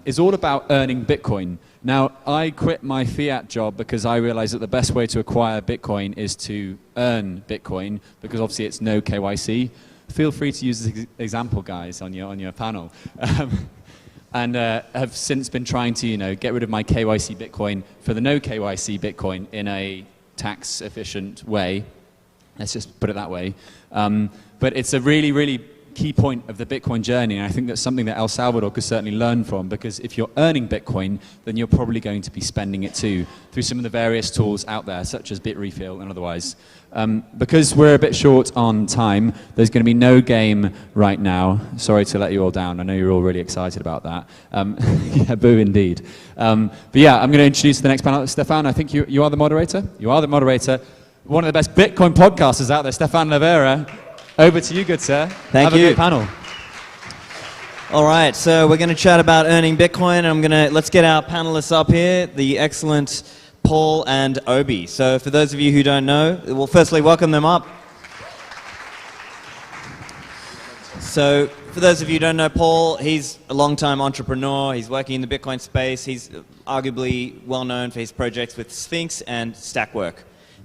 is all about earning Bitcoin. Now, I quit my fiat job because I realized that the best way to acquire Bitcoin is to earn Bitcoin, because obviously it's no KYC. Feel free to use this example, guys, on your panel. And have since been trying to, get rid of my KYC Bitcoin for the no KYC Bitcoin in a tax-efficient way. Let's just put it that way. But it's a really, really key point of the Bitcoin journey, and I think that's something that El Salvador could certainly learn from, because if you're earning Bitcoin, then you're probably going to be spending it too, through some of the various tools out there, such as Bitrefill and otherwise. Because we're a bit short on time, there's going to be no game right now. Sorry to let you all down. I know you're all really excited about that. Yeah, boo indeed. But yeah, I'm going to introduce the next panelist. Stephan, I think you are the moderator. You are the moderator. One of the best Bitcoin podcasters out there, Stephan Livera. Over to you, good sir. Thank you. Have a good panel. All right, so we're going to chat about earning Bitcoin, and let's get our panelists up here, the excellent Paul and Obi. So for those of you who don't know, we'll firstly welcome them up. So for those of you who don't know Paul, he's a long-time entrepreneur. He's working in the Bitcoin space. He's arguably well known for his projects with Sphinx and Stackwork.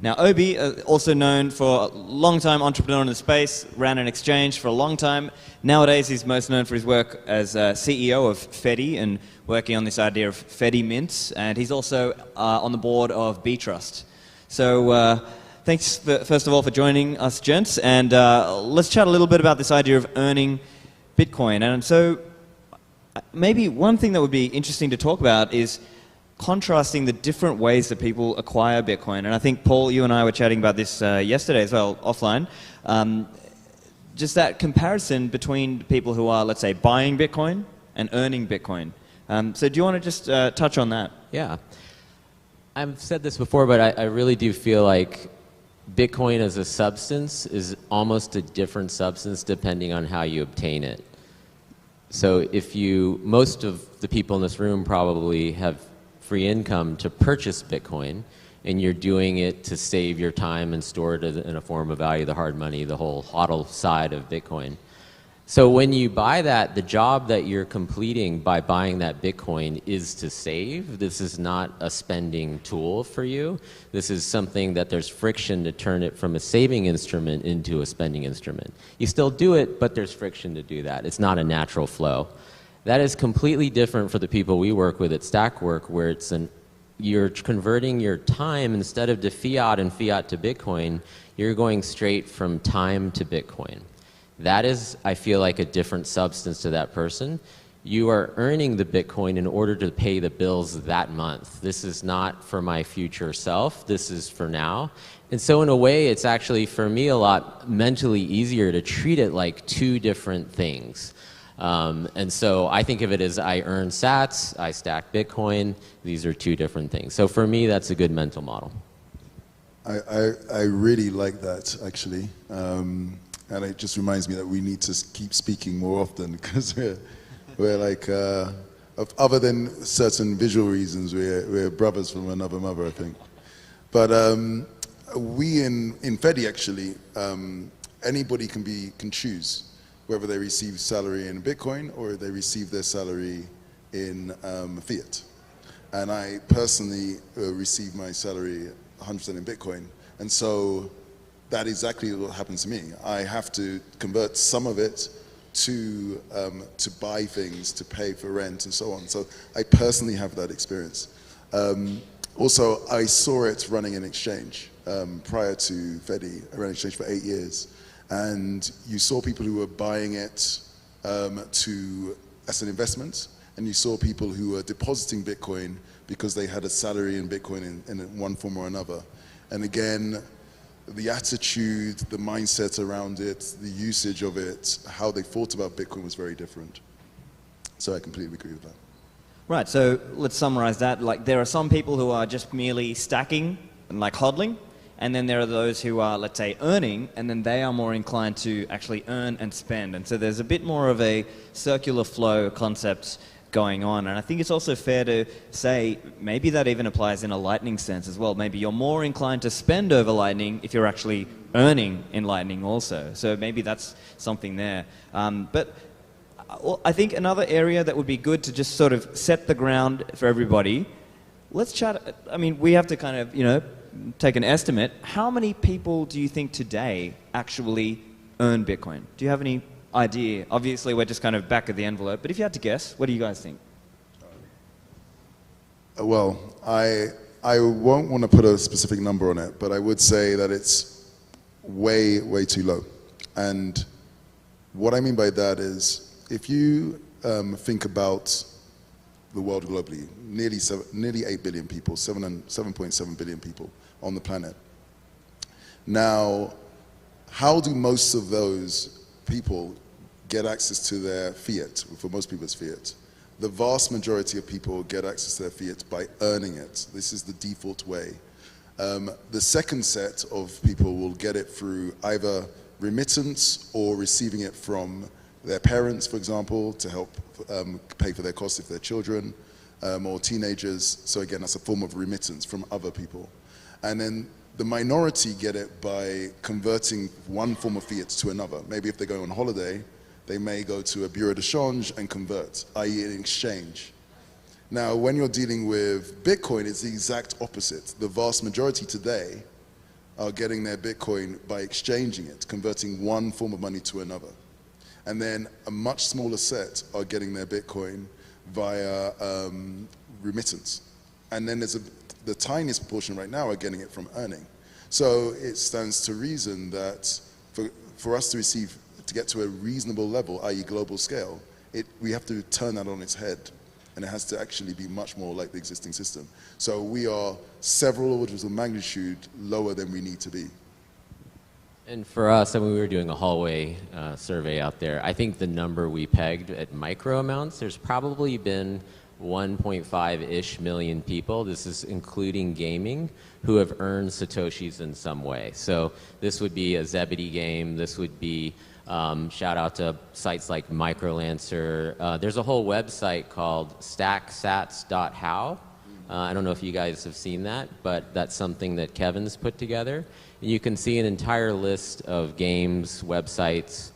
Now, Obi, also known for a long-time entrepreneur in the space, ran an exchange for a long time. Nowadays, he's most known for his work as CEO of Fedi and working on this idea of Fedi Mints. And he's also on the board of B-Trust. So thanks, first of all, for joining us, gents. And let's chat a little bit about this idea of earning Bitcoin. And so maybe one thing that would be interesting to talk about is contrasting the different ways that people acquire Bitcoin. And I think, Paul, you and I were chatting about this yesterday as well, offline. Just that comparison between people who are, let's say, buying Bitcoin and earning Bitcoin. So do you want to just touch on that? Yeah. I've said this before, but I really do feel like Bitcoin as a substance is almost a different substance depending on how you obtain it. So most of the people in this room probably have free income to purchase Bitcoin, and you're doing it to save your time and store it in a form of value, the hard money, the whole HODL side of Bitcoin. So when you buy that, the job that you're completing by buying that Bitcoin is to save. This is not a spending tool for you. This is something that there's friction to turn it from a saving instrument into a spending instrument. You still do it, but there's friction to do that. It's not a natural flow. That is completely different for the people we work with at Stackwork, where you're converting your time instead of to fiat and fiat to Bitcoin, you're going straight from time to Bitcoin. That is, I feel like, a different substance to that person. You are earning the Bitcoin in order to pay the bills that month. This is not for my future self. This is for now. And so in a way, it's actually, for me, a lot mentally easier to treat it like two different things. And so I think of it as I earn sats, I stack Bitcoin. These are two different things. So for me, that's a good mental model. I really like that, actually. And it just reminds me that we need to keep speaking more often, because we're like, other than certain visual reasons, we're brothers from another mother, I think. But we in Fedi, actually, anybody can choose whether they receive salary in Bitcoin or they receive their salary in fiat. And I personally receive my salary 100% in Bitcoin. And so that is exactly what happens to me. I have to convert some of it to buy things, to pay for rent and so on. So I personally have that experience. Also, I saw it running an exchange prior to Fedi. I ran an exchange for 8 years. And you saw people who were buying it as an investment, and you saw people who were depositing Bitcoin because they had a salary in Bitcoin in one form or another. And again, the attitude, the mindset around it, the usage of it, how they thought about Bitcoin was very different. So I completely agree with that. Right, so let's summarize that. Like, there are some people who are just merely stacking and like hodling, and then there are those who are, let's say, earning, and then they are more inclined to actually earn and spend. And so there's a bit more of a circular flow concept going on. And I think it's also fair to say maybe that even applies in a Lightning sense as well. Maybe you're more inclined to spend over Lightning if you're actually earning in Lightning also. So maybe that's something there. But well, I think another area that would be good to just sort of set the ground for everybody, let's chat. I mean, we have to kind of, take an estimate. How many people do you think today actually earn Bitcoin? Do you have any idea? Obviously, we're just kind of back of the envelope, but if you had to guess, what do you guys think? Well, I won't want to put a specific number on it, but I would say that it's way, way too low. And what I mean by that is, if you think about the world globally, nearly 8 billion people, 7.7 billion people on the planet. Now, how do most of those people get access to their fiat? For most people, it's fiat. The vast majority of people get access to their fiat by earning it. This is the default way. The second set of people will get it through either remittance or receiving it from their parents, for example, to help pay for their costs if they're children or teenagers. So again, that's a form of remittance from other people. And then the minority get it by converting one form of fiat to another. Maybe if they go on holiday, they may go to a bureau de change and convert, i.e. an exchange. Now, when you're dealing with Bitcoin, it's the exact opposite. The vast majority today are getting their Bitcoin by exchanging it, converting one form of money to another. And then a much smaller set are getting their Bitcoin via remittance. And then there's the tiniest proportion right now are getting it from earning. So it stands to reason that for us to get to a reasonable level, i.e. global scale, we have to turn that on its head. And it has to actually be much more like the existing system. So we are several orders of magnitude lower than we need to be. And for us, I mean, we were doing a hallway survey out there. I think the number we pegged at micro amounts, there's probably been 1.5-ish million people, this is including gaming, who have earned Satoshis in some way. So this would be a Zebedee game, this would be, shout out to sites like Microlancer. There's a whole website called stacksats.how. I don't know if you guys have seen that, but that's something that Kevin's put together. And you can see an entire list of games, websites.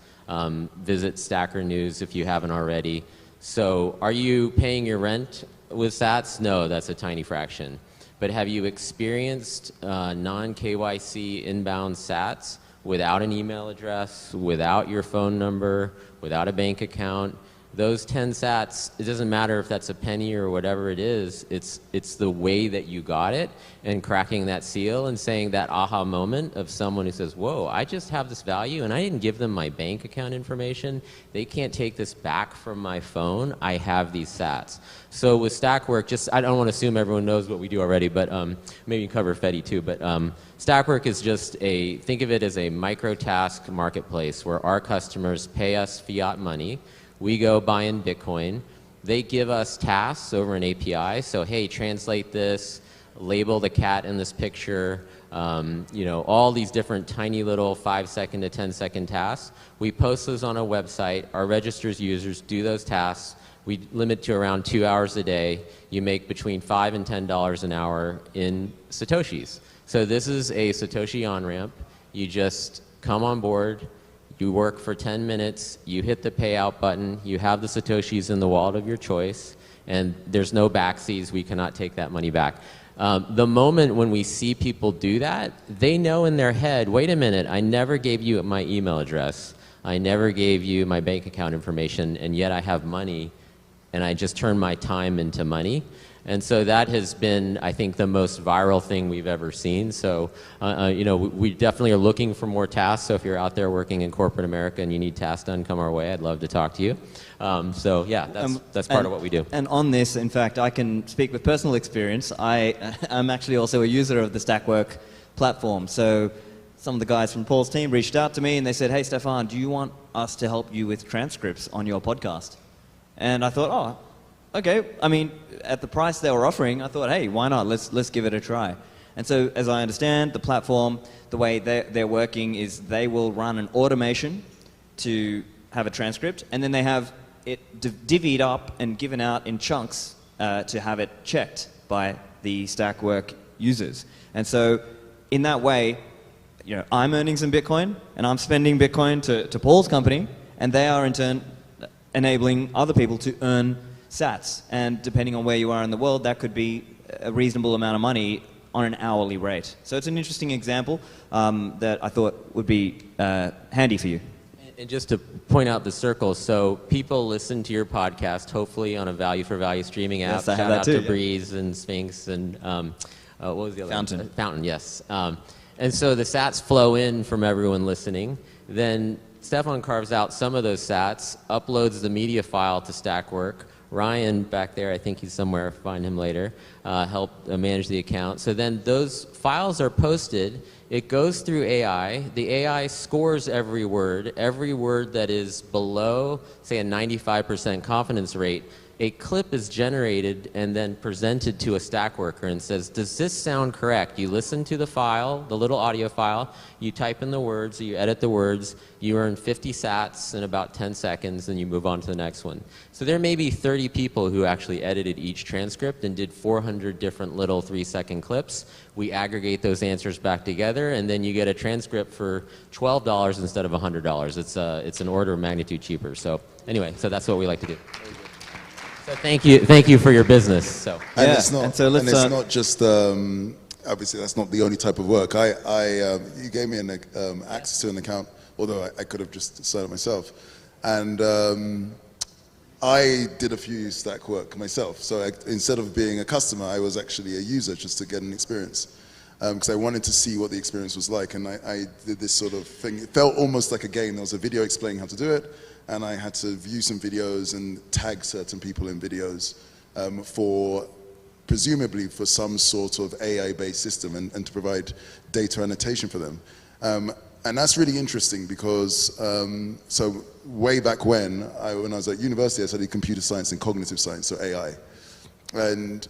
Visit Stacker News if you haven't already. So are you paying your rent with sats? No, that's a tiny fraction. But have you experienced non-KYC inbound sats without an email address, without your phone number, without a bank account? Those 10 sats, it doesn't matter if that's a penny or whatever it is, it's the way that you got it and cracking that seal and saying that aha moment of someone who says, whoa, I just have this value and I didn't give them my bank account information. They can't take this back from my phone. I have these sats. So with Stackwork, I don't want to assume everyone knows what we do already, but maybe you can cover Fedi too, but Stackwork is just think of it as a micro-task marketplace where our customers pay us fiat money. We go buy in Bitcoin. They give us tasks over an API. So, hey, translate this, label the cat in this picture, all these different tiny little 5-second to 10-second tasks. We post those on a website. Our registered users do those tasks. We limit to around 2 hours a day. You make between $5 and $10 an hour in Satoshis. So this is a Satoshi on-ramp. You just come on board. You work for 10 minutes, you hit the payout button, you have the Satoshis in the wallet of your choice, and there's no backsies, we cannot take that money back. The moment when we see people do that, they know in their head, wait a minute, I never gave you my email address, I never gave you my bank account information, and yet I have money, and I just turned my time into money. And so that has been, I think, the most viral thing we've ever seen. So, we definitely are looking for more tasks. So if you're out there working in corporate America and you need tasks done, come our way. I'd love to talk to you. That's part of what we do. And on this, in fact, I can speak with personal experience. I'm actually also a user of the Stackwork platform. So some of the guys from Paul's team reached out to me and they said, hey, Stephan, do you want us to help you with transcripts on your podcast? And I thought, oh, okay, I mean, at the price they were offering, I thought, hey, why not? Let's give it a try. And so, as I understand, the platform, the way they're working is they will run an automation to have a transcript, and then they have it divvied up and given out in chunks to have it checked by the Stackwork users. And so, in that way, I'm earning some Bitcoin, and I'm spending Bitcoin to Paul's company, and they are in turn enabling other people to earn sats. And depending on where you are in the world, that could be a reasonable amount of money on an hourly rate. So it's an interesting example that I thought would be handy for you. And just to point out the circle, so people listen to your podcast, hopefully on a value for value streaming app. Yes, I have Shout that out too, to yeah. Breeze and Sphinx and what was the other Fountain. one? Fountain, yes. And so the sats flow in from everyone listening. Then Stephan carves out some of those sats, uploads the media file to Stackwork. Ryan back there, I think he's somewhere, find him later, helped manage the account. So then those files are posted. It goes through AI. The AI scores every word that is below, say, a 95% confidence rate. A clip is generated and then presented to a stack worker and says, does this sound correct? You listen to the file, the little audio file, you type in the words, you edit the words, you earn 50 sats in about 10 seconds, and you move on to the next one. So there may be 30 people who actually edited each transcript and did 400 different little 3-second clips. We aggregate those answers back together, and then you get a transcript for $12 instead of $100. It's an order of magnitude cheaper. So anyway, so that's what we like to do. So thank you for your business. So And Yeah, it's not, and so let's, it's not just, obviously that's not the only type of work. You gave me access to an account, although I could have just signed it myself. And I did a few stack work myself. So instead of being a customer, I was actually a user just to get an experience. Because I wanted to see what the experience was like. And I did this sort of thing. It felt almost like a game. There was a video explaining how to do it. And I had to view some videos and tag certain people in videos presumably for some sort of AI-based system and to provide data annotation for them. And that's really interesting because, so way back when I was at university, I studied computer science and cognitive science, so AI. And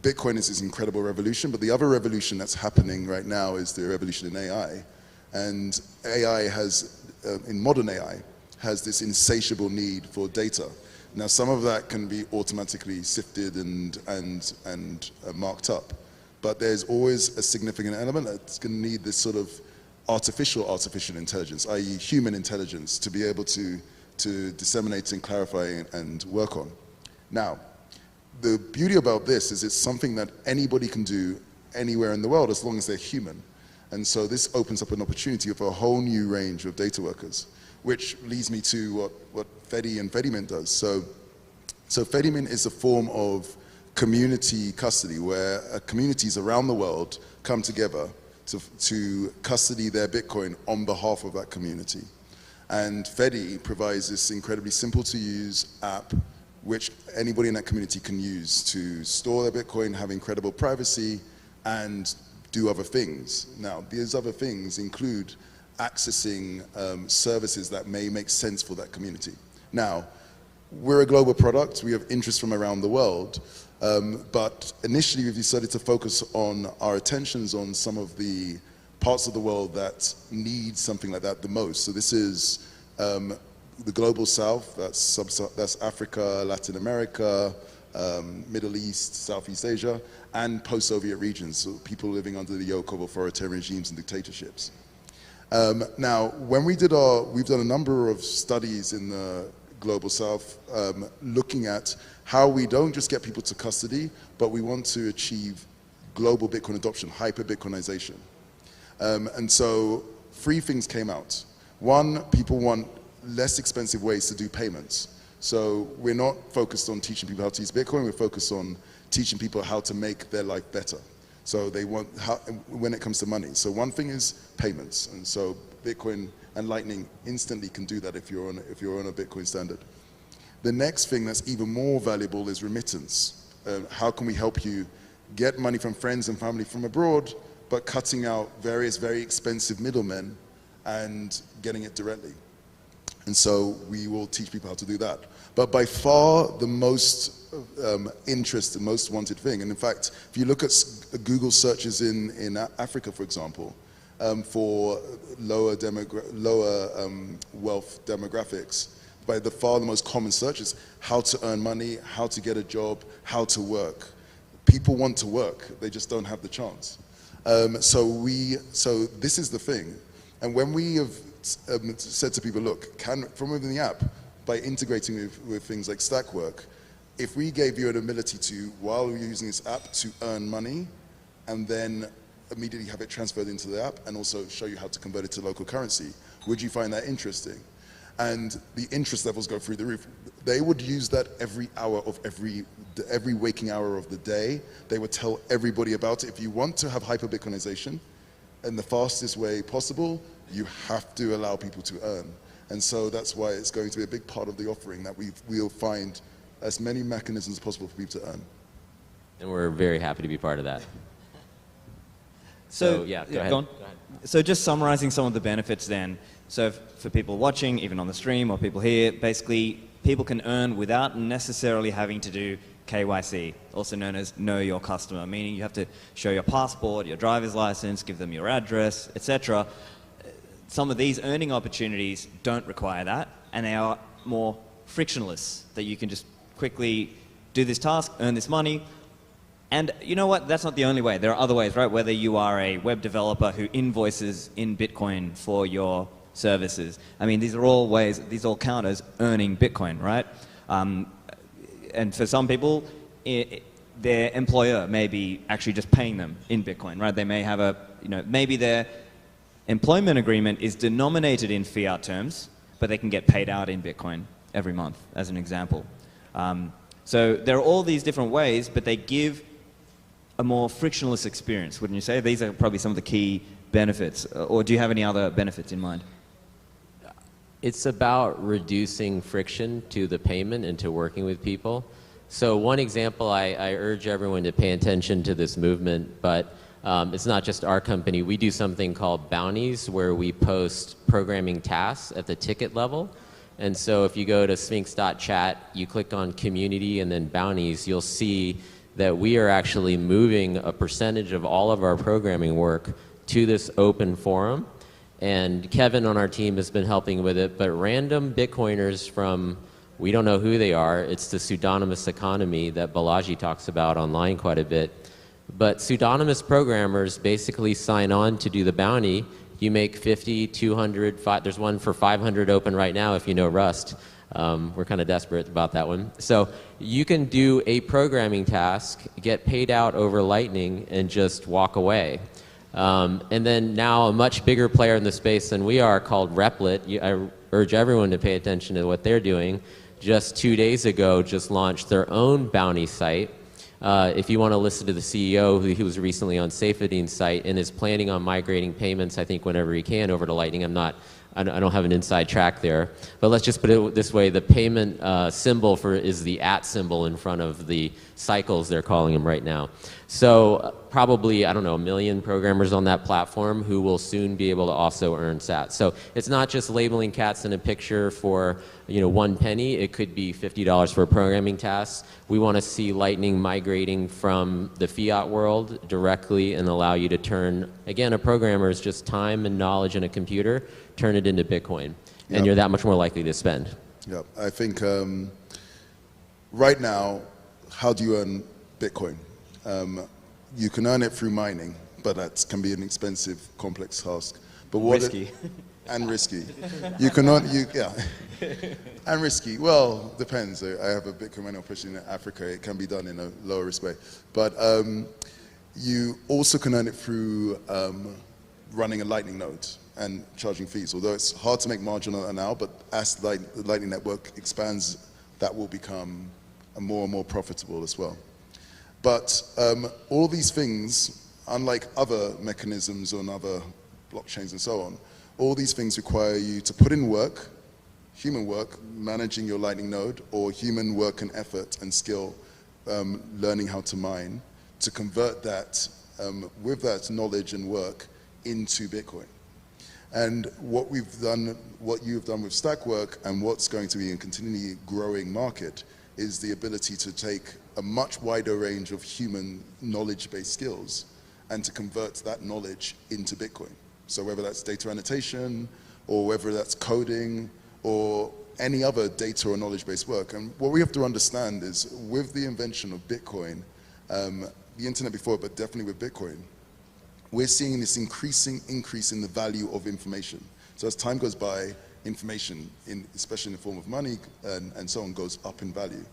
Bitcoin is this incredible revolution, but the other revolution that's happening right now is the revolution in AI. And AI has, in modern AI, has this insatiable need for data. Now, some of that can be automatically sifted and marked up, but there's always a significant element that's going to need this sort of artificial intelligence, i.e. human intelligence, to be able to disseminate and clarify and work on. Now, the beauty about this is it's something that anybody can do anywhere in the world as long as they're human. And so this opens up an opportunity for a whole new range of data workers, which leads me to what Fedi and Fedimint does. So Fedimint is a form of community custody where communities around the world come together to custody their Bitcoin on behalf of that community. And Fedi provides this incredibly simple to use app which anybody in that community can use to store their Bitcoin, have incredible privacy, and do other things. Now, these other things include accessing services that may make sense for that community. Now, we're a global product, we have interest from around the world, but initially we've decided to focus on our attentions on some of the parts of the world that need something like that the most. So this is the global south, that's Africa, Latin America, Middle East, Southeast Asia, and post-Soviet regions, so people living under the yoke of authoritarian regimes and dictatorships. Now, when we've done a number of studies in the global south looking at how we don't just get people to custody, but we want to achieve global Bitcoin adoption, hyper-Bitcoinization. And so 3 things came out. One, people want less expensive ways to do payments. So we're not focused on teaching people how to use Bitcoin, we're focused on teaching people how to make their life better. So they want, when it comes to money. So one thing is payments. And so Bitcoin and Lightning instantly can do that if you're on a Bitcoin standard. The next thing that's even more valuable is remittance. How can we help you get money from friends and family from abroad, but cutting out various very expensive middlemen and getting it directly? And so we will teach people how to do that. But by far the most interest and most wanted thing, and in fact, if you look at Google searches in Africa, for example, for lower wealth demographics, by far the most common searches, how to earn money, how to get a job, how to work. People want to work, they just don't have the chance. So this is the thing. And when we have said to people, look, from within the app, by integrating with things like Stackwork, if we gave you an ability to, while you're using this app, to earn money, and then immediately have it transferred into the app, and also show you how to convert it to local currency, would you find that interesting? And the interest levels go through the roof. They would use that every hour of every waking hour of the day. They would tell everybody about it. If you want to have hyper-Bitcoinization in the fastest way possible, you have to allow people to earn. And so that's why it's going to be a big part of the offering, that we'll find as many mechanisms as possible for people to earn. And we're very happy to be part of that. So yeah, go ahead. Go on. So just summarizing some of the benefits then. So for people watching, even on the stream, or people here, basically people can earn without necessarily having to do KYC, also known as Know Your Customer, meaning you have to show your passport, your driver's license, give them your address, etc. Some of these earning opportunities don't require that, and they are more frictionless, that you can just quickly do this task, earn this money. And you know what? That's not the only way. There are other ways, right? Whether you are a web developer who invoices in Bitcoin for your services. I mean, these are all ways, these all count as earning Bitcoin, right? And for some people, their employer may be actually just paying them in Bitcoin, right? They may have a, maybe their employment agreement is denominated in fiat terms, but they can get paid out in Bitcoin every month, as an example. So there are all these different ways, but they give a more frictionless experience, wouldn't you say? These are probably some of the key benefits. Or do you have any other benefits in mind? It's about reducing friction to the payment and to working with people. So one example, I urge everyone to pay attention to this movement, but it's not just our company. We do something called bounties, where we post programming tasks at the ticket level. And so if you go to sphinx.chat, you click on community and then bounties, you'll see that we are actually moving a percentage of all of our programming work to this open forum. And Kevin on our team has been helping with it, but random Bitcoiners from, we don't know who they are, it's the pseudonymous economy that Balaji talks about online quite a bit. But pseudonymous programmers basically sign on to do the bounty. You make 50, 200, there's one for 500 open right now if you know Rust. We're kind of desperate about that one. So you can do a programming task, get paid out over Lightning, and just walk away. And then now a much bigger player in the space than we are, called Replit. I urge everyone to pay attention to what they're doing. Just 2 days ago, just launched their own bounty site. If you want to listen to the CEO, he was recently on Saifedean's site and is planning on migrating payments, I think, whenever he can over to Lightning. I don't have an inside track there, but let's just put it this way: the payment symbol is the @ symbol in front of the cycles, they're calling them right now. So probably, I don't know, 1 million programmers on that platform who will soon be able to also earn sats. So it's not just labeling cats in a picture for 1 penny. It could be $50 for a programming task. We want to see Lightning migrating from the fiat world directly and allow you to turn, again, a programmer is just time and knowledge in a computer, turn it into Bitcoin, and you're that much more likely to spend. Yeah, I think right now, how do you earn Bitcoin? You can earn it through mining, but that can be an expensive, complex task. But risky. And risky. You can earn, and risky. Well, depends. I have a Bitcoin mining operation in Africa. It can be done in a lower risk way. But you also can earn it through running a Lightning node and charging fees. Although it's hard to make margin on that now, but as the Lightning Network expands, that will become more and more profitable as well. But all these things, unlike other mechanisms on other blockchains and so on, all these things require you to put in work, human work, managing your Lightning node, or human work and effort and skill, learning how to mine, to convert that with that knowledge and work into Bitcoin. And what we've done, what you've done with Stackwork, and what's going to be a continually growing market, is the ability to take a much wider range of human knowledge-based skills and to convert that knowledge into Bitcoin. So whether that's data annotation, or whether that's coding, or any other data or knowledge-based work. And what we have to understand is, with the invention of Bitcoin, the internet before, but definitely with Bitcoin, we're seeing this increasing increase in the value of information. So as time goes by, information, especially in the form of money and so on, goes up in value.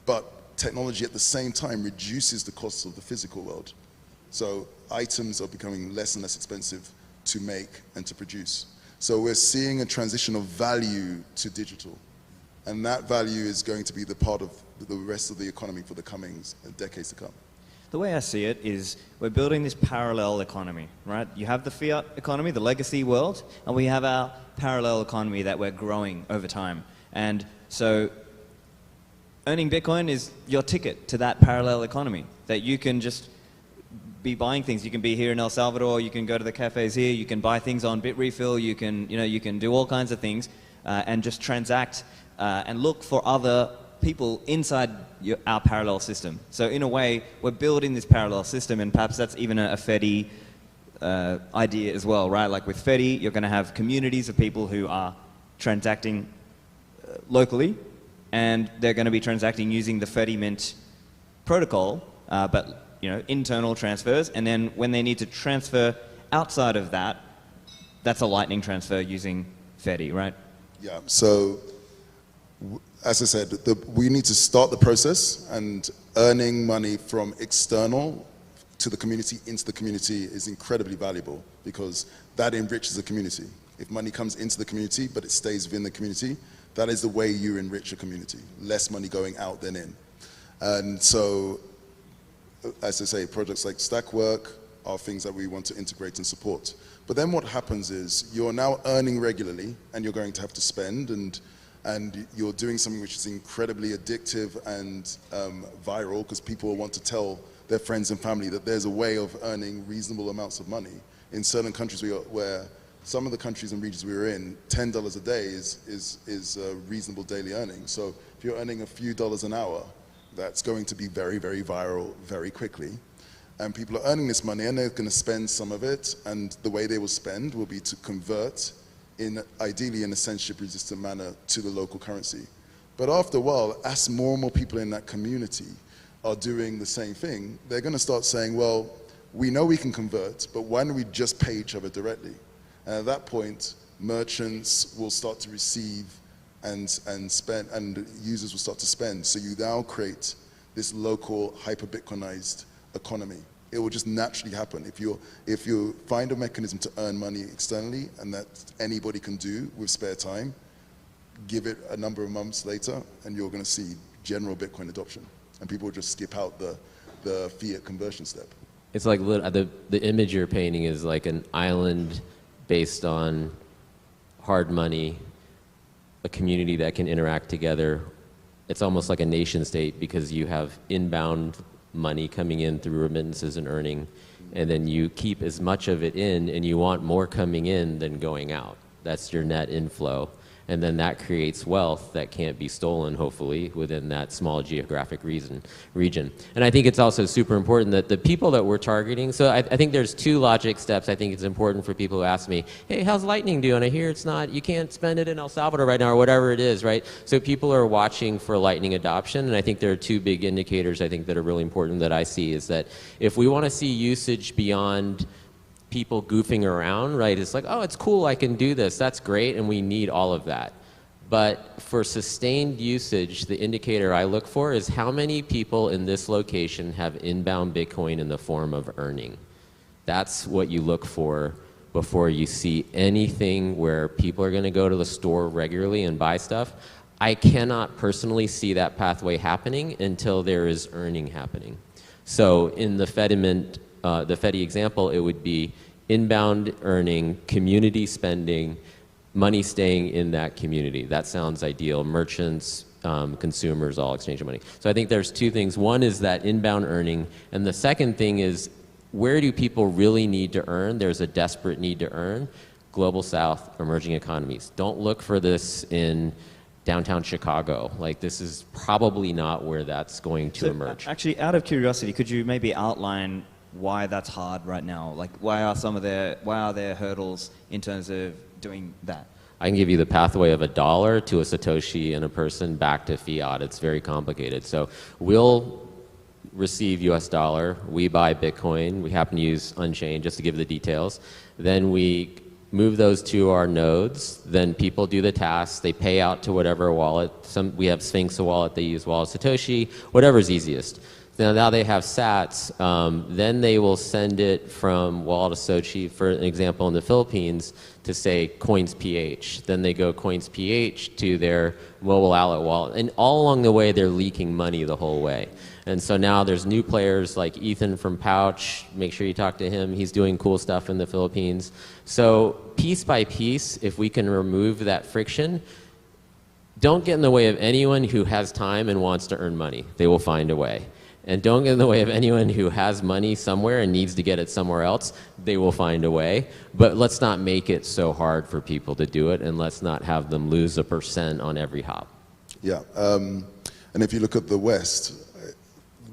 But technology at the same time reduces the costs of the physical world. So items are becoming less and less expensive to make and to produce. So we're seeing a transition of value to digital. And that value is going to be the part of the rest of the economy for the coming decades to come. The way I see it is we're building this parallel economy, right? You have the fiat economy, the legacy world, and we have our parallel economy that we're growing over time. And so earning Bitcoin is your ticket to that parallel economy, that you can just be buying things. You can be here in El Salvador, you can go to the cafes here, you can buy things on Bitrefill, you can do all kinds of things and just transact and look for other people inside our parallel system. So in a way, we're building this parallel system, and perhaps that's even a Fedi idea as well, right? Like with Fedi, you're going to have communities of people who are transacting locally, and they're going to be transacting using the Fedi Mint protocol, but internal transfers, and then when they need to transfer outside of that, that's a Lightning transfer using Fedi, right? Yeah, so as I said, we need to start the process, and earning money from external to the community, into the community, is incredibly valuable because that enriches the community. If money comes into the community, but it stays within the community, that is the way you enrich a community. Less money going out than in. And so, as I say, projects like Stackwork are things that we want to integrate and support. But then what happens is you're now earning regularly, and you're going to have to spend, and you're doing something which is incredibly addictive and viral, because people want to tell their friends and family that there's a way of earning reasonable amounts of money. In certain countries where some of the countries and regions we were in, $10 a day is a reasonable daily earning. So if you're earning a few dollars an hour, that's going to be very, very viral very quickly. And people are earning this money, and they're going to spend some of it, and the way they will spend will be to convert ideally in a censorship-resistant manner to the local currency. But after a while, as more and more people in that community are doing the same thing, they're going to start saying, well, we know we can convert, but why don't we just pay each other directly? And at that point, merchants will start to receive and spend, and users will start to spend. So you now create this local hyper-Bitcoinized economy. It will just naturally happen. If you find a mechanism to earn money externally, and that anybody can do with spare time, give it a number of months later, and you're going to see general Bitcoin adoption. And people will just skip out the fiat conversion step. It's like the image you're painting is like an island based on hard money, a community that can interact together. It's almost like a nation state because you have inbound money coming in through remittances and earning, and then you keep as much of it in, and you want more coming in than going out. That's your net inflow. And then that creates wealth that can't be stolen, hopefully, within that small geographic region. And I think it's also super important that the people that we're targeting, so I think there's two logic steps. I think it's important for people who ask me, hey, how's Lightning doing? I hear it's not, you can't spend it in El Salvador right now, or whatever it is, right? So people are watching for Lightning adoption, and I think there are two big indicators I think that are really important that I see, is that if we want to see usage beyond people goofing around, right? It's like, oh, it's cool, I can do this, that's great, and we need all of that. But for sustained usage, the indicator I look for is how many people in this location have inbound Bitcoin in the form of earning. That's what you look for before you see anything where people are going to go to the store regularly and buy stuff. I cannot personally see that pathway happening until there is earning happening. So in the Fedi example, it would be inbound earning, community spending, money staying in that community. That sounds ideal. Merchants, consumers, all exchanging money. So I think there's two things. One is that inbound earning, and the second thing is, where do people really need to earn? There's a desperate need to earn. Global South, emerging economies. Don't look for this in downtown Chicago. Like, this is probably not where that's going to emerge. Actually, out of curiosity, could you maybe outline why that's hard right now? Like, why are there hurdles in terms of doing that? I can give you the pathway of $1 to a Satoshi and a person back to fiat. It's very complicated. So we'll receive US dollar, we buy Bitcoin, we happen to use Unchained just to give the details. Then we move those to our nodes, then people do the tasks, they pay out to whatever wallet. We have Sphinx, a wallet, they use Wallet Satoshi, whatever's easiest. Now they have sats, then they will send it from Wallet Satoshi, for an example in the Philippines, to say Coins PH. Then they go Coins PH to their mobile outlet wallet. And all along the way, they're leaking money the whole way. And so now there's new players like Ethan from Pouch. Make sure you talk to him. He's doing cool stuff in the Philippines. So piece by piece, if we can remove that friction, don't get in the way of anyone who has time and wants to earn money. They will find a way. And don't get in the way of anyone who has money somewhere and needs to get it somewhere else. They will find a way. But let's not make it so hard for people to do it, and let's not have them lose 1% on every hop. Yeah, and if you look at the West,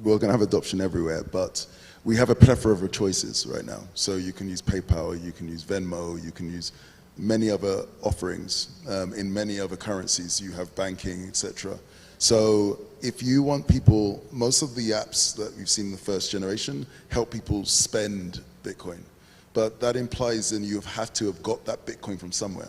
we're going to have adoption everywhere, but we have a plethora of choices right now. So you can use PayPal, you can use Venmo, you can use many other offerings in many other currencies. You have banking, etc. So if you want people, most of the apps that we've seen in the first generation help people spend Bitcoin. But that implies then you have to have got that Bitcoin from somewhere.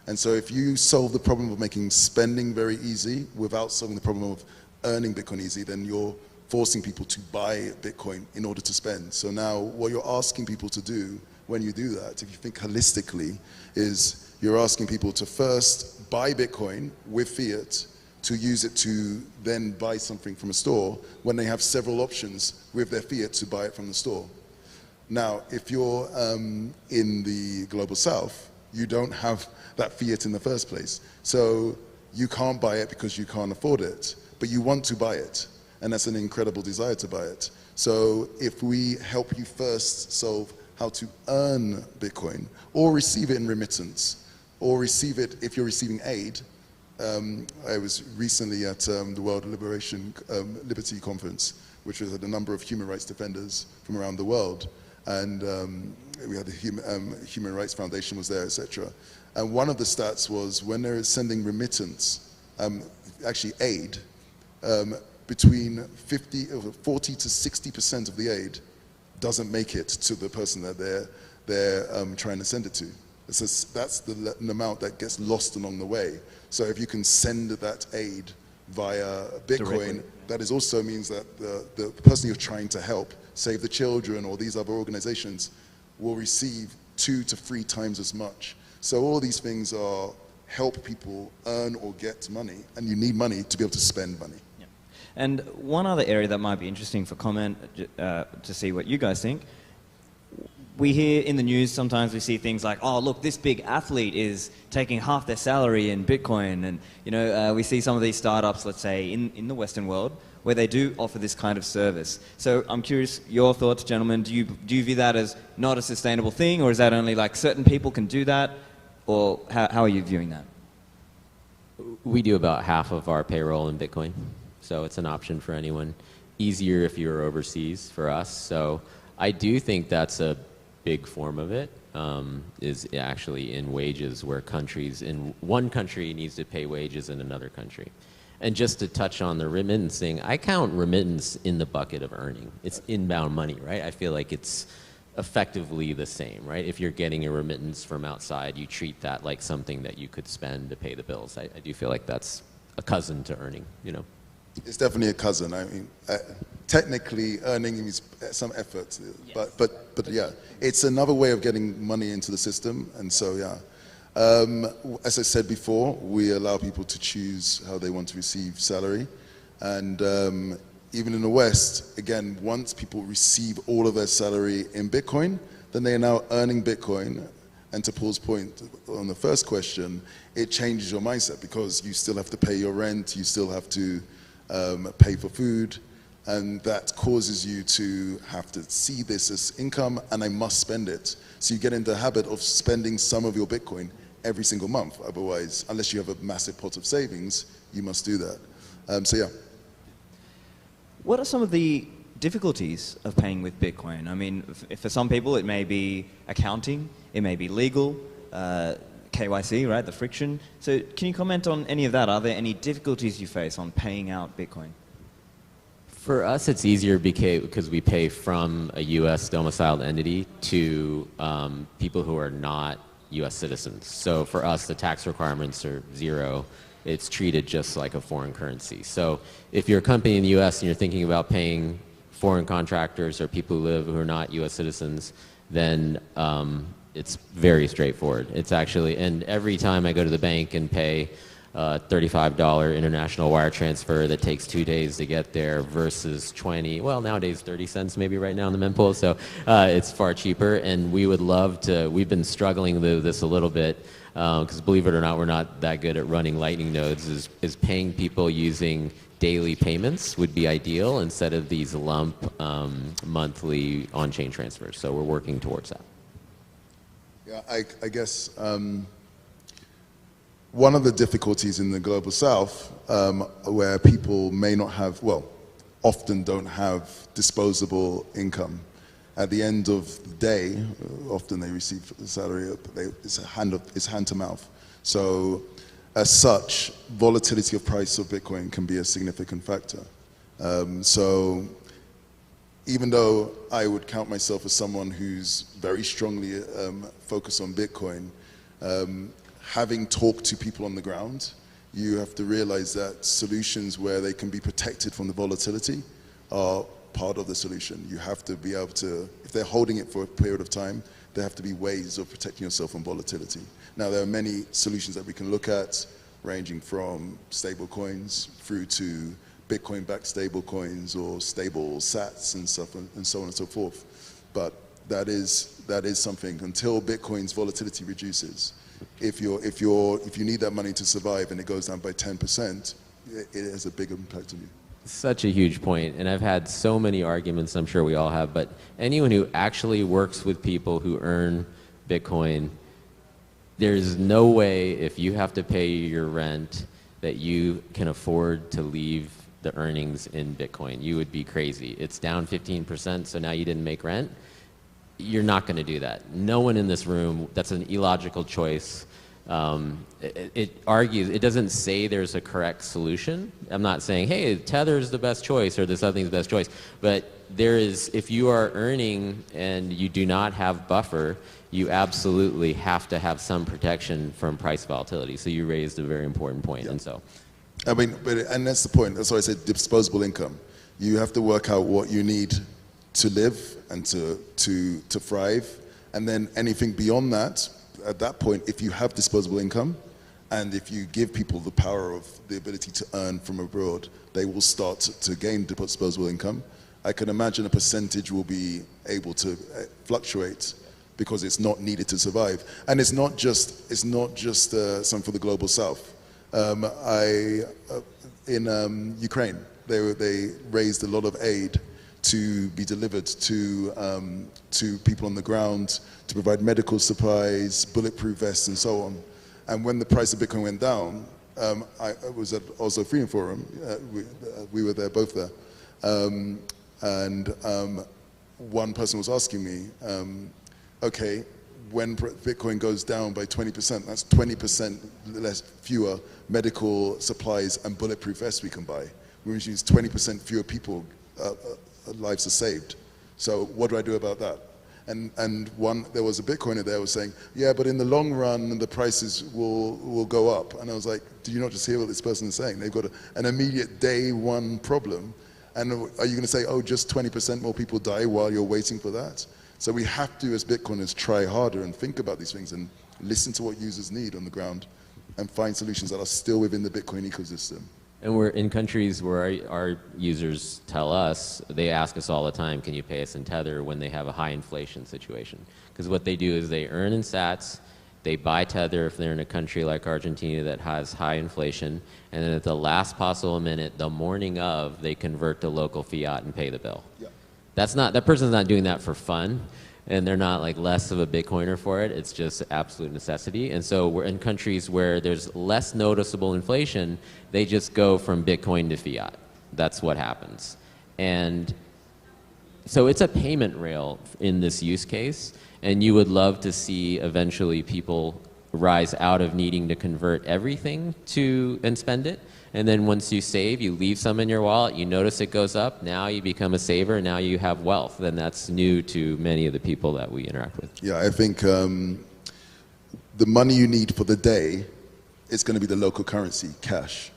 And so if you solve the problem of making spending very easy without solving the problem of earning Bitcoin easy, then you're forcing people to buy Bitcoin in order to spend. So now what you're asking people to do when you do that, if you think holistically, is you're asking people to first buy Bitcoin with fiat, to use it to then buy something from a store when they have several options with their fiat to buy it from the store. Now, if you're in the global south, you don't have that fiat in the first place. So you can't buy it because you can't afford it, but you want to buy it. And that's an incredible desire to buy it. So if we help you first solve how to earn Bitcoin, or receive it in remittance, or receive it if you're receiving aid. I was recently at the World Liberty Conference, which was at a number of human rights defenders from around the world. And we had the Human Rights Foundation was there, etc. And one of the stats was when they're sending remittance, actually aid, between 40 to 60% of the aid doesn't make it to the person that they're trying to send it to. That's the amount that gets lost along the way. So if you can send that aid via Bitcoin, Directly. that is also means that the person you're trying to help, Save the Children or these other organizations, will receive 2 to 3 times as much. So all these things are help people earn or get money, and you need money to be able to spend money. And one other area that might be interesting for comment, to see what you guys think. We hear in the news, sometimes we see things like, oh, look, this big athlete is taking half their salary in Bitcoin. And, we see some of these startups, let's say, in the Western world, where they do offer this kind of service. So I'm curious, your thoughts, gentlemen, do you view that as not a sustainable thing, or is that only like certain people can do that? Or how are you viewing that? We do about half of our payroll in Bitcoin. So it's an option for anyone. Easier if you're overseas for us. So I do think that's a big form of it, is actually in wages, where countries, in one country needs to pay wages in another country. And just to touch on the remittance thing, I count remittance in the bucket of earning. It's inbound money, right? I feel like it's effectively the same, right? If you're getting a remittance from outside, you treat that like something that you could spend to pay the bills. I do feel like that's a cousin to earning, you know? It's definitely a cousin. I mean, technically, earning means some effort, Yes. but yeah, it's another way of getting money into the system. And so, yeah, as I said before, we allow people to choose how they want to receive salary, and even in the West, again, once people receive all of their salary in Bitcoin, then they are now earning Bitcoin. And to Paul's point on the first question, it changes your mindset because you still have to pay your rent, you still have to pay for food, and that causes you to have to see this as income, and I must spend it. So you get into the habit of spending some of your Bitcoin every single month. Otherwise, unless you have a massive pot of savings, you must do that. So yeah. What are some of the difficulties of paying with Bitcoin? I mean, for some people, it may be accounting, it may be legal, KYC, right, the friction. So can you comment on any of that? Are there any difficulties you face on paying out Bitcoin? For us, it's easier because we pay from a U.S. domiciled entity to people who are not U.S. citizens. So for us, the tax requirements are zero. It's treated just like a foreign currency. So if you're a company in the U.S. and you're thinking about paying foreign contractors or people who are not U.S. citizens, then it's very straightforward. It's actually, and every time I go to the bank and pay $35 international wire transfer that takes 2 days to get there versus 20, well, nowadays 30 cents maybe right now in the mempool, so it's far cheaper. And we would love to, we've been struggling with this a little bit because believe it or not, we're not that good at running Lightning nodes, is paying people using daily payments would be ideal instead of these lump monthly on-chain transfers. So we're working towards that. Yeah, I guess one of the difficulties in the Global South, where people may not have, well, often don't have disposable income. At the end of the day, often they receive a salary, it's hand to mouth. So as such, volatility of price of Bitcoin can be a significant factor. So even though I would count myself as someone who's very strongly focused on Bitcoin, having talked to people on the ground, you have to realize that solutions where they can be protected from the volatility are part of the solution. You have to be able to, if they're holding it for a period of time, there have to be ways of protecting yourself from volatility. Now, there are many solutions that we can look at, ranging from stable coins through to Bitcoin-backed stable coins or stable sats and stuff, and so on and so forth. But that is something. Until Bitcoin's volatility reduces, if you need that money to survive and it goes down by 10%, it has a big impact on you. Such a huge point, and I've had so many arguments, I'm sure we all have, but anyone who actually works with people who earn Bitcoin, there's no way if you have to pay your rent that you can afford to leave the earnings in Bitcoin. You would be crazy. It's down 15%, so now you didn't make rent. You're not going to do that. No one in this room, that's an illogical choice. It argues, it doesn't say there's a correct solution. I'm not saying, hey, Tether is the best choice or this other thing's the best choice. But there is, if you are earning and you do not have buffer, you absolutely have to have some protection from price volatility. So you raised a very important point. Yeah. And so, I mean, and that's the point. That's why I said disposable income. You have to work out what you need to live and to thrive, and then anything beyond that. At that point, if you have disposable income, and if you give people the power of the ability to earn from abroad, they will start to gain disposable income. I can imagine a percentage will be able to fluctuate because it's not needed to survive. And it's not just something for the Global South. In Ukraine, they raised a lot of aid to be delivered to people on the ground, to provide medical supplies, bulletproof vests, and so on. And when the price of Bitcoin went down, I was at Oslo Freedom Forum. We were there, both there. And one person was asking me, okay, when Bitcoin goes down by 20%, that's 20% fewer medical supplies and bulletproof vests we can buy, which means 20% fewer people lives are saved. So what do I do about that? And there was a Bitcoiner there who was saying, yeah, but in the long run, the prices will go up. And I was like, do you not just hear what this person is saying? They've got an immediate day one problem. And are you going to say, oh, just 20% more people die while you're waiting for that? So we have to, as Bitcoiners, try harder and think about these things and listen to what users need on the ground and find solutions that are still within the Bitcoin ecosystem. And we're in countries where our users tell us, they ask us all the time, can you pay us in Tether when they have a high inflation situation? Because what they do is they earn in sats, they buy Tether if they're in a country like Argentina that has high inflation, and then at the last possible minute, the morning of, they convert to local fiat and pay the bill. Yeah. That person's not doing that for fun, and they're not like less of a Bitcoiner for it. It's just absolute necessity. And so we're in countries where there's less noticeable inflation, they just go from Bitcoin to fiat. That's what happens. And so it's a payment rail in this use case, and you would love to see eventually people rise out of needing to convert everything and spend it. And then once you save, you leave some in your wallet, you notice it goes up, now you become a saver, now you have wealth. And that's new to many of the people that we interact with. Yeah, I think the money you need for the day is going to be the local currency, cash,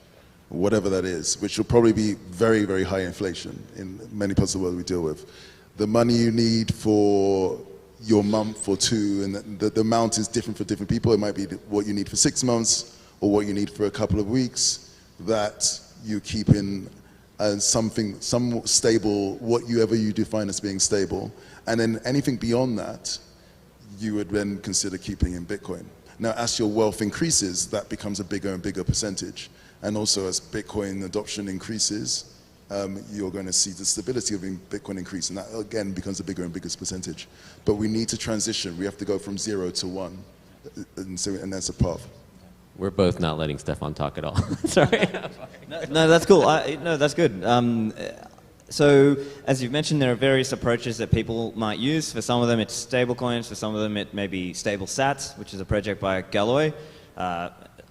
whatever that is, which will probably be very, very high inflation in many parts of the world we deal with. The money you need for your month or two, and the amount is different for different people. It might be what you need for 6 months or what you need for a couple of weeks, that you keep in some stable, whatever you define as being stable. And then anything beyond that, you would then consider keeping in Bitcoin. Now, as your wealth increases, that becomes a bigger and bigger percentage. And also as Bitcoin adoption increases, you're going to see the stability of Bitcoin increase, and that again becomes a bigger and bigger percentage. But we need to transition. We have to go from 0 to 1, and that's a path. We're both not letting Stephan talk at all. Sorry. No, that's cool. No, that's good. So, as you've mentioned, there are various approaches that people might use. For some of them, it's stable coins. For some of them, it may be stable sats, which is a project by Galloy.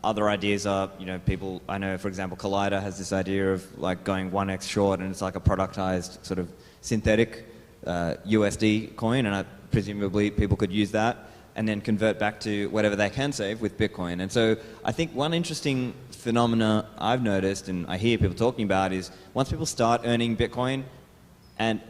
Other ideas are, people, I know, for example, Collider has this idea of like going 1x short, and it's like a productized sort of synthetic USD coin, and presumably people could use that and then convert back to whatever they can save with Bitcoin. And so I think one interesting phenomena I've noticed, and I hear people talking about, is once people start earning Bitcoin, and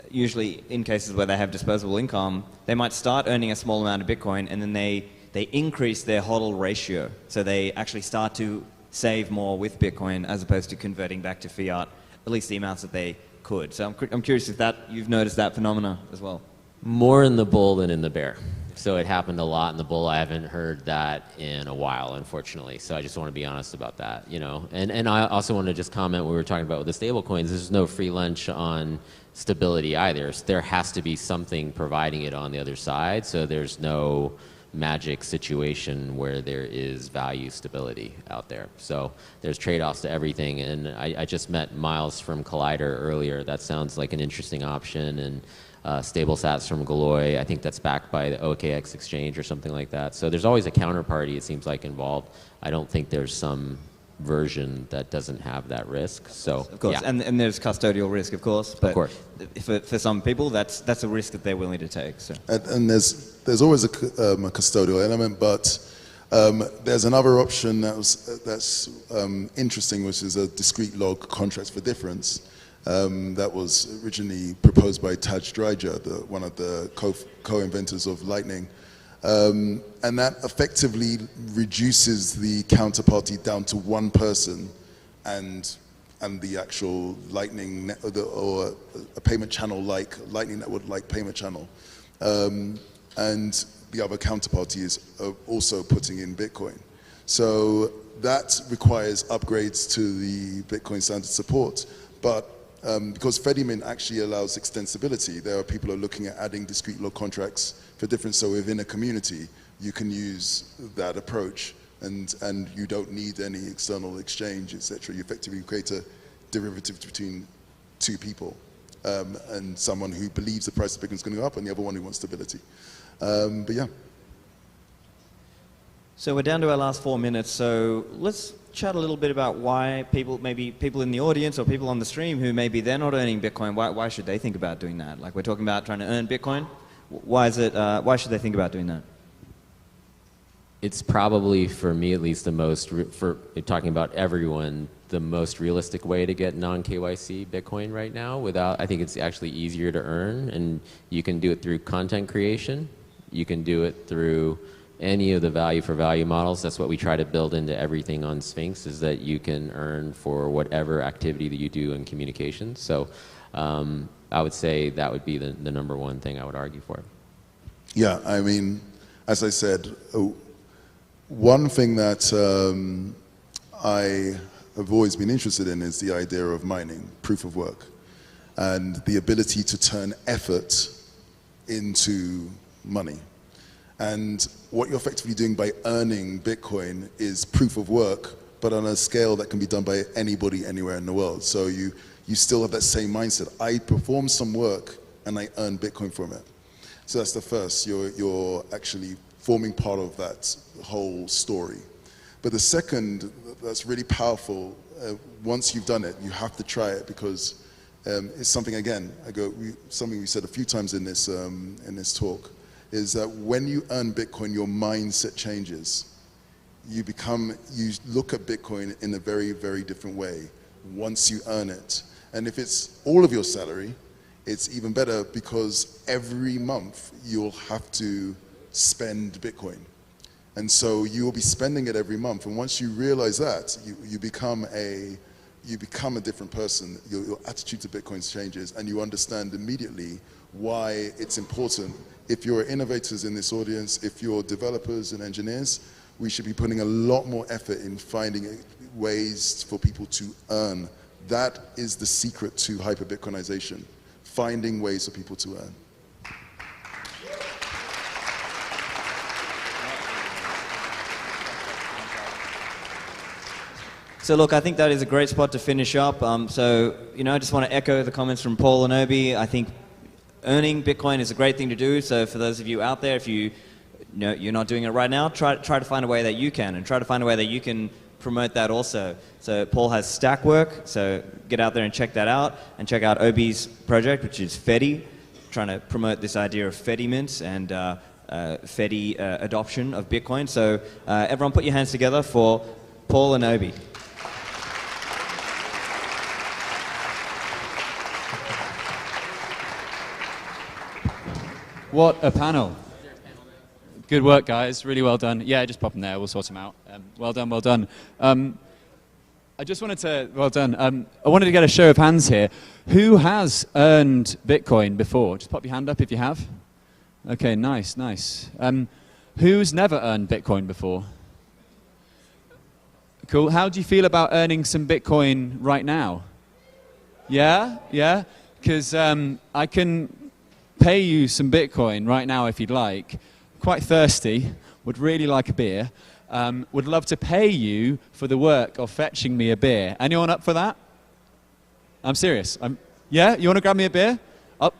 usually in cases where they have disposable income, they might start earning a small amount of Bitcoin, and then they increase their HODL ratio. So they actually start to save more with Bitcoin as opposed to converting back to fiat, at least the amounts that they could. So I'm curious if you've noticed that phenomena as well. More in the bull than in the bear. So it happened a lot in the bull. I haven't heard that in a while, unfortunately. So I just want to be honest about that, And I also want to just comment what we were talking about with the stable coins. There's no free lunch on stability either. There has to be something providing it on the other side. So there's no magic situation where there is value stability out there. So there's trade-offs to everything. And I just met Miles from Collider earlier. That sounds like an interesting option. And stable sats from Galloy, I think that's backed by the OKX exchange or something like that. So there's always a counterparty, it seems like, involved. I don't think there's some version that doesn't have that risk. So of course, yeah. and there's custodial risk, of course. But of course. For some people, that's a risk that they're willing to take. So. And there's always a custodial element, but there's another option that's interesting, which is a discrete log contracts for difference. That was originally proposed by Taj Dryja, one of the co-inventors of Lightning. And that effectively reduces the counterparty down to one person and the actual Lightning or a payment channel like Lightning Network like payment channel. And the other counterparty is also putting in Bitcoin. So that requires upgrades to the Bitcoin standard support. But because Fedimint actually allows extensibility, there are people who are looking at adding discrete log contracts for different, so within a community, you can use that approach and you don't need any external exchange, etc. You effectively create a derivative between two people and someone who believes the price of Bitcoin is going to go up and the other one who wants stability. But yeah. So we're down to our last 4 minutes, so let's chat a little bit about why maybe people in the audience or people on the stream who maybe they're not earning Bitcoin, why should they think about doing that? Like we're talking about trying to earn Bitcoin. Why should they think about doing that? It's probably, for me at least, for talking about everyone, the most realistic way to get non-KYC Bitcoin right now. I think it's actually easier to earn, and you can do it through content creation. You can do it through any of the value for value models. That's what we try to build into everything on Sphinx, is that you can earn for whatever activity that you do in communications. So I would say that would be the number one thing I would argue for. Yeah, I mean, as I said, one thing that I have always been interested in is the idea of mining, proof of work, and the ability to turn effort into money. And what you're effectively doing by earning Bitcoin is proof of work, but on a scale that can be done by anybody anywhere in the world. So you still have that same mindset. I perform some work and I earn Bitcoin from it. So that's the first. You're actually forming part of that whole story. But the second, that's really powerful. Once you've done it, you have to try it, because it's something, again, something we said a few times in this talk. is that when you earn Bitcoin, your mindset changes. You look at Bitcoin in a very, very different way once you earn it. And if it's all of your salary, it's even better because every month you'll have to spend Bitcoin. And so you will be spending it every month. And once you realize that, you become a different person. Your attitude to Bitcoin changes, and you understand immediately why it's important. If you're innovators in this audience, if you're developers and engineers, we should be putting a lot more effort in finding ways for people to earn. That is the secret to hyper-Bitcoinization, finding ways for people to earn. So look, I think that is a great spot to finish up. So, I just want to echo the comments from Paul and Obi. I think earning Bitcoin is a great thing to do. So for those of you out there, if you're not doing it right now, try to find a way that you can, and try to find a way that you can promote that also. So Paul has Stackwork, so get out there and check that out, and check out Obi's project, which is Fedi, trying to promote this idea of Fedi mints and Fedi adoption of Bitcoin. So everyone put your hands together for Paul and Obi. What a panel. Good work, guys. Really well done. Yeah, just pop them there. We'll sort them out. Well done, well done. I just wanted to, well done. I wanted to get a show of hands here. Who has earned Bitcoin before? Just pop your hand up if you have. Okay, nice, nice. Who's never earned Bitcoin before? Cool. How do you feel about earning some Bitcoin right now? Yeah? Yeah? Because I can pay you some Bitcoin right now if you'd like. Quite thirsty, would really like a beer. Would love to pay you for the work of fetching me a beer. Anyone up for that? I'm serious. Yeah? You want to grab me a beer? Oh,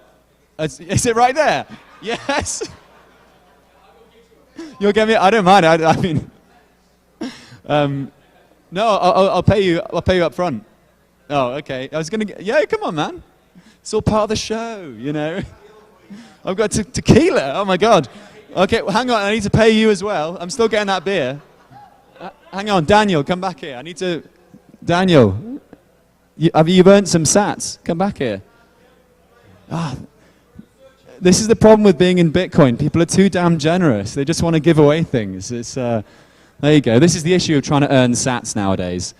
is it right there? Yes. You'll get me. I don't mind. I mean, no. I'll pay you. I'll pay you up front. Oh, okay. I was gonna. Yeah, come on, man. It's all part of the show, I've got tequila. Oh my God. Okay, well, hang on. I need to pay you as well. I'm still getting that beer. Hang on, Daniel, come back here. I need to. Daniel, you've earned some sats. Come back here. This is the problem with being in Bitcoin. People are too damn generous. They just want to give away things. There you go. This is the issue of trying to earn sats nowadays.